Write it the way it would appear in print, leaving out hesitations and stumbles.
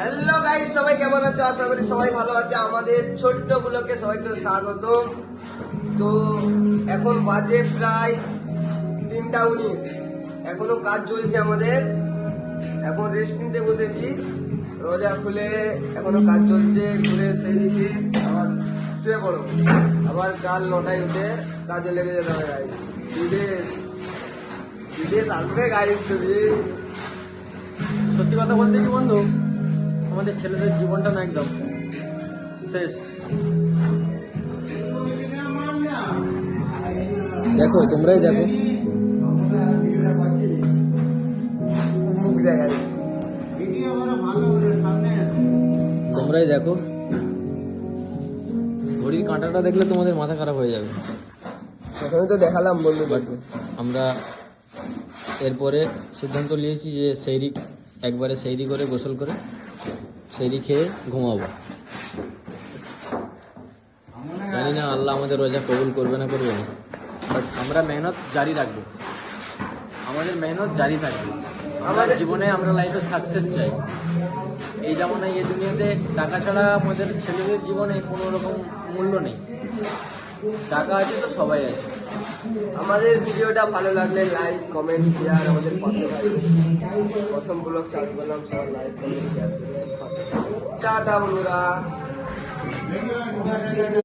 Hello guys, সবাই কেমন আছো? আশা করি সবাই ভালো আছে। আমাদের ছোট্ট ব্লগে সবাইকে স্বাগত। তো এখন বাজে প্রায় 3টা 19, এখনো কাজ চলছে আমাদের। এখন রেস্ট নিতে বসেছি, রোজা খুলে এখনো কাজ চলছে। ঘুরে সেই দিকে আবার শুয়ে পড়ো, আবার কাল 9টায় উঠে কাজে লেগে যেতে হবে গাইস। বিদেশ বিদেশ আসবে গাইস তুমি। সত্যি কথা বলতে কি বন্ধু, আমাদের ছেলেদের জীবনটা না একদম শেষ। দেখো, তোমরাই দেখো, তোমরাই দেখো, ঘড়ির কাঁটাটা দেখলে তোমাদের মাথা খারাপ হয়ে যাবে। প্রথমে তো দেখালাম বন্ধু, বাট আমরা এরপরে সিদ্ধান্ত নিয়েছি যে একবারে সেইরি করে গোসল করে সেইরি খেয়ে ঘুমাবো। জানি না আল্লাহ আমাদের রোজা কবুল করবে না করবে না, বাট আমরা মেহনত জারি রাখবো। আমাদের মেহনত জারি থাকবে। আমাদের জীবনে আমরা লাইফে সাকসেস চাই। এই জামানায় এই দুনিয়াতে টাকা ছাড়া আমাদের ছেলেদের জীবনে কোনো রকম মূল্য নেই। টাকা আছে তো সবাই আছে। আমাদের ভিডিওটা ভালো লাগলে লাইক, কমেন্ট, শেয়ার আমাদের পাশে থাকবে। প্রথম ব্লগ চালু করলাম, সবাই লাইক, কমেন্ট, শেয়ার করে পাশে থাকবে। টাটা বন্ধুরা।